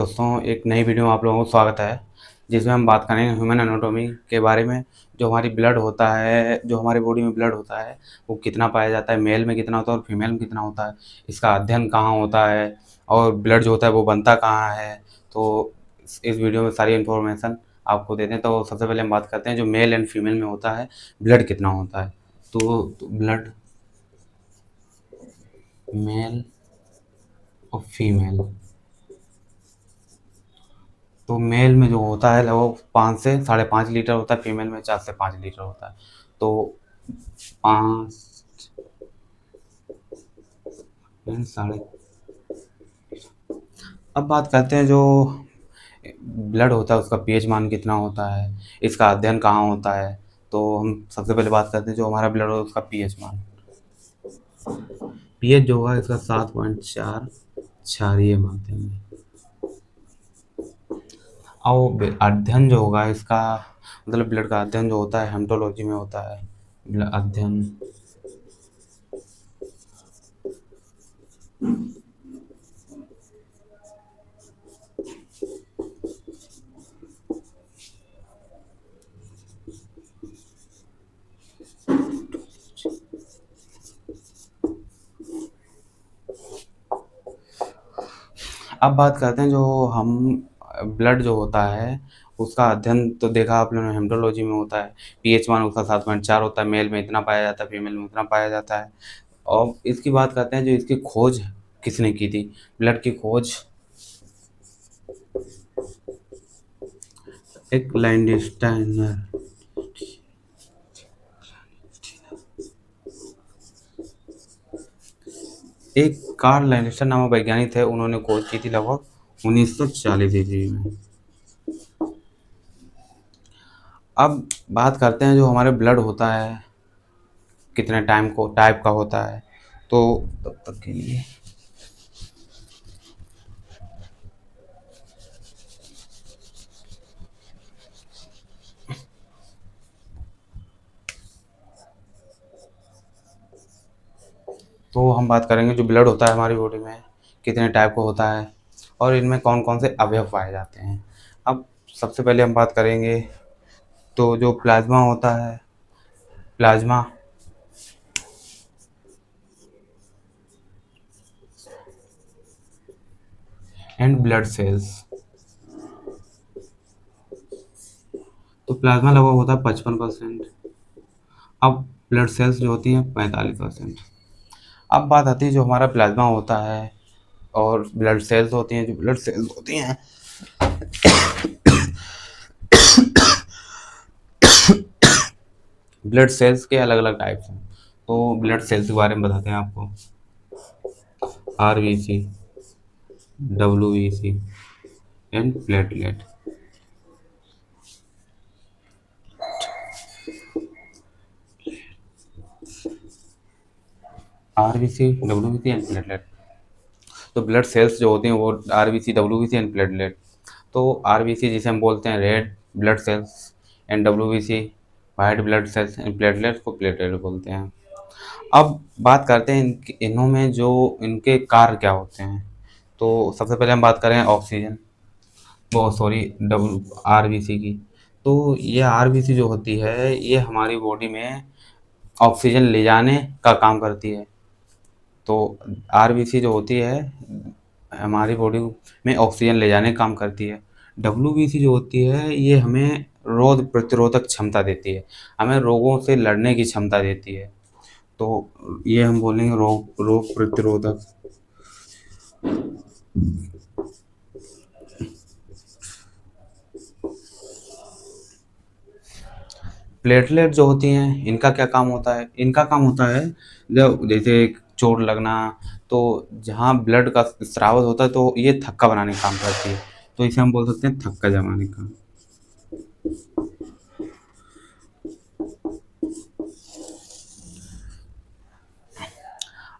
दोस्तों, एक नई वीडियो में आप लोगों को स्वागत है, जिसमें हम बात करेंगे ह्यूमन एनाटॉमी के बारे में। जो हमारी ब्लड होता है, जो हमारी बॉडी में ब्लड होता है, वो कितना पाया जाता है, मेल में कितना होता है और फीमेल में कितना होता है, इसका अध्ययन कहाँ होता है और ब्लड जो होता है वो बनता कहाँ है। तो इस वीडियो में सारी इन्फॉर्मेशन आपको देते हैं। तो सबसे पहले हम बात करते हैं जो मेल एंड फीमेल में होता है, ब्लड कितना होता है। तो ब्लड मेल और फीमेल, तो मेल में जो होता है लगभग 5 से 5.5 लीटर होता है, फीमेल में 4 से 5 लीटर होता है। तो 5 साढ़े। अब बात करते हैं जो ब्लड होता है उसका पीएच मान कितना होता है, इसका अध्ययन कहाँ होता है। तो हम सबसे पहले बात करते हैं जो हमारा ब्लड होता है उसका पीएच मान। पीएच जो होगा इसका 7.4 क्षारीय माध्यम। और अध्ययन जो होगा इसका, मतलब ब्लड का अध्ययन जो होता है हेमेटोलॉजी में होता है। ब्लड अध्ययन, अब बात करते हैं जो हम ब्लड जो होता है उसका अध्ययन तो देखा आप लोगों ने हेमेटोलॉजी में होता है। पीएच मान उसका 7.4 होता है, मेल में इतना पाया जाता है, फीमेल में उतना पाया जाता है। और इसकी बात करते हैं जो इसकी खोज किसने की थी। ब्लड की खोज एक लैंडस्टाइनर, एक कार्ल लैंडस्टर नामक वैज्ञानिक थे, उन्होंने खोज की थी लगभग 1940 ईस्वी में। अब बात करते हैं जो हमारे ब्लड होता है कितने टाइप का होता है। तो तब तक के लिए तो हम बात करेंगे जो ब्लड होता है हमारी बॉडी में कितने टाइप का होता है और इनमें कौन कौन से अवयव पाए जाते हैं। अब सबसे पहले हम बात करेंगे तो जो प्लाज्मा होता है, प्लाज्मा एंड ब्लड सेल्स। तो प्लाज्मा लगभग होता है 55%। अब ब्लड सेल्स जो होती हैं 45%। अब बात आती है जो हमारा प्लाज्मा होता है और ब्लड सेल्स होती हैं। जो ब्लड सेल्स होती हैं ब्लड सेल्स के अलग अलग टाइप्स हैं। तो ब्लड सेल्स के बारे में बताते हैं आपको। RBC, WBC and platelet. RBC, WBC and platelet. तो ब्लड सेल्स जो होती हैं वो आरबीसी, डब्ल्यूबीसी एंड प्लेटलेट। तो आरबीसी जिसे हम बोलते हैं red blood cells and WBC white blood cells and platelets को प्लेटलेट बोलते हैं। अब बात करते हैं इनों में जो इनके कार्य क्या होते हैं। तो सबसे पहले हम बात करें ऑक्सीजन, वो सॉरी डब्ल्यू आरबीसी की। तो ये आरबीसी जो होती है ये हमारी बॉडी में ऑक्सीजन ले जाने का काम करती है। तो आरबीसी जो होती है हमारी बॉडी में ऑक्सीजन ले जाने का काम करती है। डब्ल्यूबीसी जो होती है ये हमें रोग प्रतिरोधक क्षमता देती है, हमें रोगों से लड़ने की क्षमता देती है। तो ये हम बोलेंगे रोग रोग प्रतिरोधक। प्लेटलेट जो होती हैं इनका क्या काम होता है, इनका काम होता है जब जैसे चोट लगना, तो जहाँ ब्लड का स्राव होता है तो ये थक्का बनाने का काम करती है। तो इसे हम बोल सकते हैं थक्का जमाने का।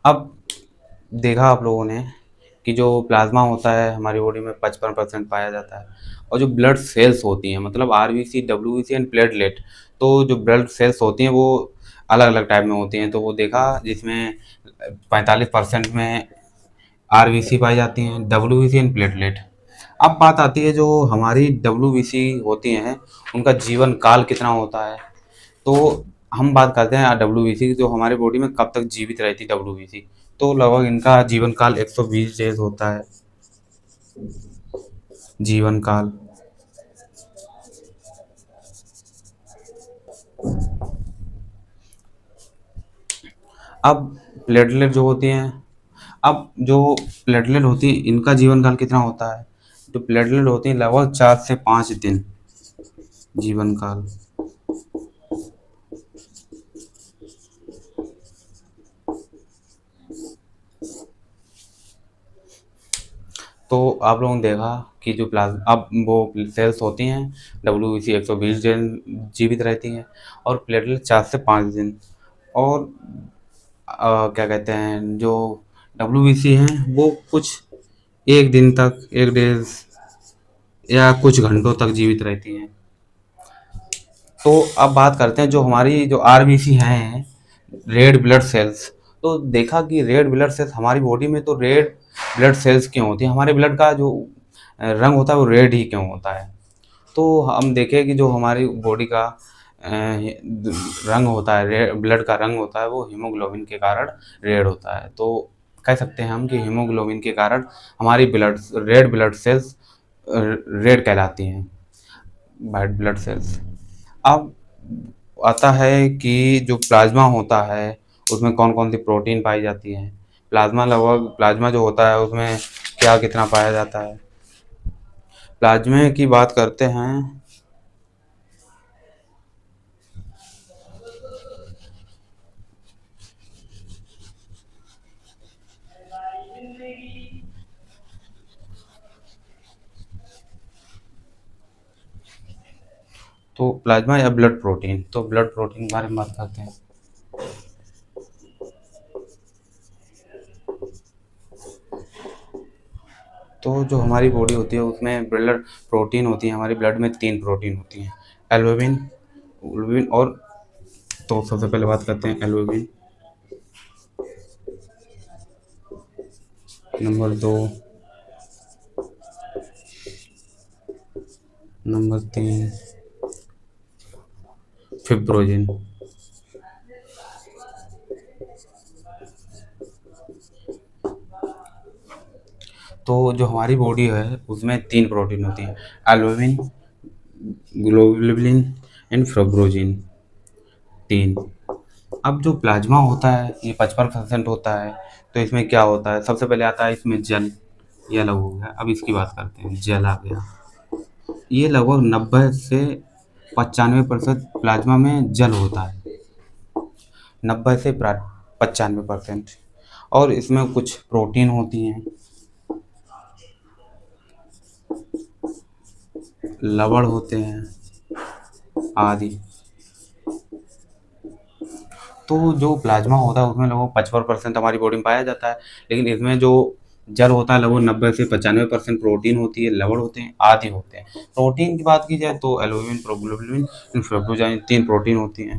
अब देखा आप लोगों ने कि जो प्लाज्मा होता है हमारी बॉडी में 55% पाया जाता है और जो ब्लड सेल्स होती हैं मतलब आरबीसी, डब्ल्यूबीसी एंड प्लेटलेट। तो जो ब्लड सेल्स होती हैं वो अलग अलग टाइप में होती हैं। तो वो देखा जिसमें 45% में आरबीसी पाई जाती हैं, डब्ल्यूबीसी एंड प्लेटलेट। अब बात आती है जो हमारी डब्ल्यूबीसी होती हैं उनका जीवन काल कितना होता है। तो हम बात करते हैं डब्ल्यूबीसी की, जो हमारे बॉडी में कब तक जीवित रहती है डब्ल्यूबीसी। तो लगभग इनका जीवन काल 120 डेज होता है, जीवन काल। अब प्लेटलेट जो होती हैं, अब जो प्लेटलेट होती है इनका जीवन काल कितना होता है। जो प्लेटलेट होती है लगभग 4 से 5 दिन जीवन काल। तो आप लोगों ने देखा कि जो प्लाज्मा, अब वो सेल्स होती हैं डब्ल्यूबीसी 120 दिन जीवित रहती हैं और प्लेटलेट 4 से 5 दिन। और क्या कहते हैं, जो डब्ल्यूबीसी हैं वो कुछ एक दिन तक, एक डेज या कुछ घंटों तक जीवित रहती हैं। तो अब बात करते हैं जो हमारी जो आरबीसी हैं, रेड ब्लड सेल्स। तो देखा कि रेड ब्लड सेल्स हमारी बॉडी में, तो रेड ब्लड सेल्स क्यों होती हैं, हमारे ब्लड का जो रंग होता है वो रेड ही क्यों होता है। तो हम देखें कि जो हमारी बॉडी का रंग होता है, ब्लड का रंग होता है, वो हीमोग्लोबिन के कारण रेड होता है। तो कह सकते हैं हम कि हीमोग्लोबिन के कारण हमारी रेड ब्लड सेल्स रेड कहलाती हैं, वाइट ब्लड सेल्स। अब आता है कि जो प्लाज्मा होता है उसमें कौन कौन सी प्रोटीन पाई जाती है। प्लाज्मा जो होता है उसमें क्या कितना पाया जाता है। प्लाज्मा की बात करते हैं तो प्लाज्मा या ब्लड प्रोटीन, तो ब्लड प्रोटीन के बारे में बात करते हैं। तो जो हमारी बॉडी होती है उसमें ब्लड प्रोटीन होती है, हमारी ब्लड में 3 प्रोटीन होती हैं, एल्बुमिन, ग्लोबिन और, तो सबसे पहले बात करते हैं एल्बुमिन। Number 2, number 3 फिब्रोजिन। तो जो हमारी बॉडी है उसमें 3 प्रोटीन होती हैं, एल्बुमिन, ग्लोबुलिन एंड फिब्रोजिन, 3। अब जो प्लाज्मा होता है ये 55% होता है। तो इसमें क्या होता है, सबसे पहले आता है इसमें जल, ये अलग हो गया। अब इसकी बात करते हैं, जल आ गया। ये लगभग 90 से 95% प्लाज्मा में जल होता है, 90 से 95%। और इसमें कुछ प्रोटीन होती हैं, लवण होते हैं आदि। तो जो प्लाज्मा होता है उसमें लगभग 55% हमारी बॉडी में पाया जाता है, लेकिन इसमें जो जल होता है लगभग 90 से 95% प्रोटीन होती है, लवण होते हैं आदि होते हैं। प्रोटीन की बात की जाए तो एल्बुमिन, प्रोग्लोबुलिन, फिब्रोजाइन, 3 प्रोटीन होती हैं।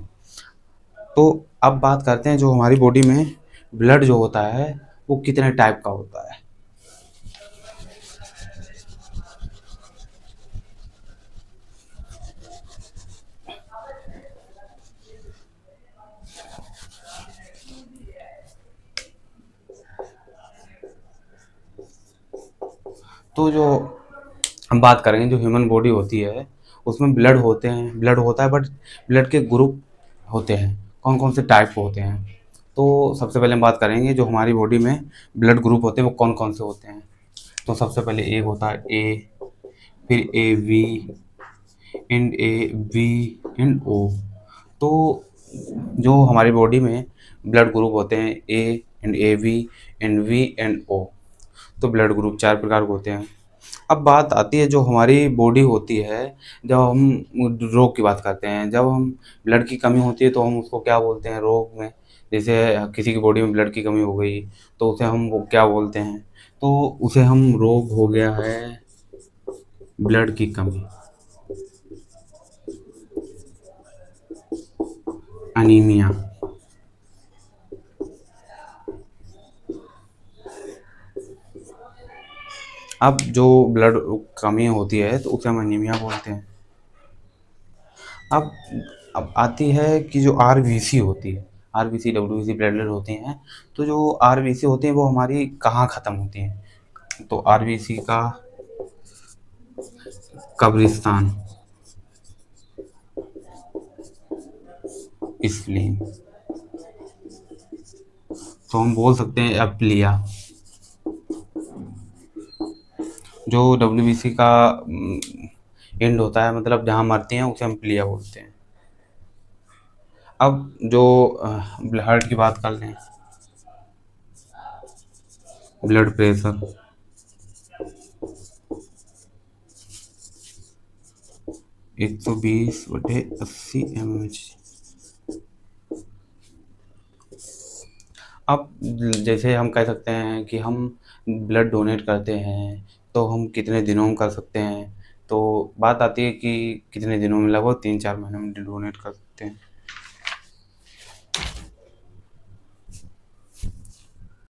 तो अब बात करते हैं जो हमारी बॉडी में ब्लड जो होता है वो कितने टाइप का होता है। तो जो हम बात करेंगे जो ह्यूमन बॉडी होती है उसमें ब्लड होते हैं, ब्लड होता है, बट ब्लड के ग्रुप होते हैं, कौन कौन से टाइप होते हैं। तो सबसे पहले हम बात करेंगे जो हमारी बॉडी में ब्लड ग्रुप होते हैं वो कौन कौन से होते हैं। तो सबसे पहले एक होता है ए, फिर A B and A B and O. तो जो हमारी बॉडी में ब्लड ग्रुप होते हैं A and A B and O. तो ब्लड ग्रुप 4 प्रकार के होते हैं। अब बात आती है जो हमारी बॉडी होती है, जब हम रोग की बात करते हैं, जब हम ब्लड की कमी होती है तो हम उसको क्या बोलते हैं रोग में। जैसे किसी की बॉडी में ब्लड की कमी हो गई तो उसे हम वो क्या बोलते हैं, तो उसे हम रोग हो गया है ब्लड की कमी, अनीमिया। अब जो ब्लड कमी होती है तो उसे हम अनीमिया बोलते हैं। अब अब आती है कि जो आरबीसी होती है, आरबीसी डब्ल्यूबीसी प्लेटलेट होती हैं, तो जो आरबीसी होती हैं वो हमारी कहाँ ख़त्म होती हैं? तो आरबीसी का कब्रिस्तान, स्प्लीन, तो हम बोल सकते हैं एप्लिया। जो डब्ल्यूबीसी का एंड होता है, मतलब जहाँ मरते हैं उसे हम प्लिया बोलते हैं। अब जो हार्ट की बात कर लें, ब्लड प्रेशर, 120/80 mH। अब जैसे हम कह सकते हैं कि हम ब्लड डोनेट करते हैं तो हम कितने दिनों में कर सकते हैं, तो बात आती है कि कितने दिनों में, लगभग 3-4 महीने में डोनेट कर सकते हैं।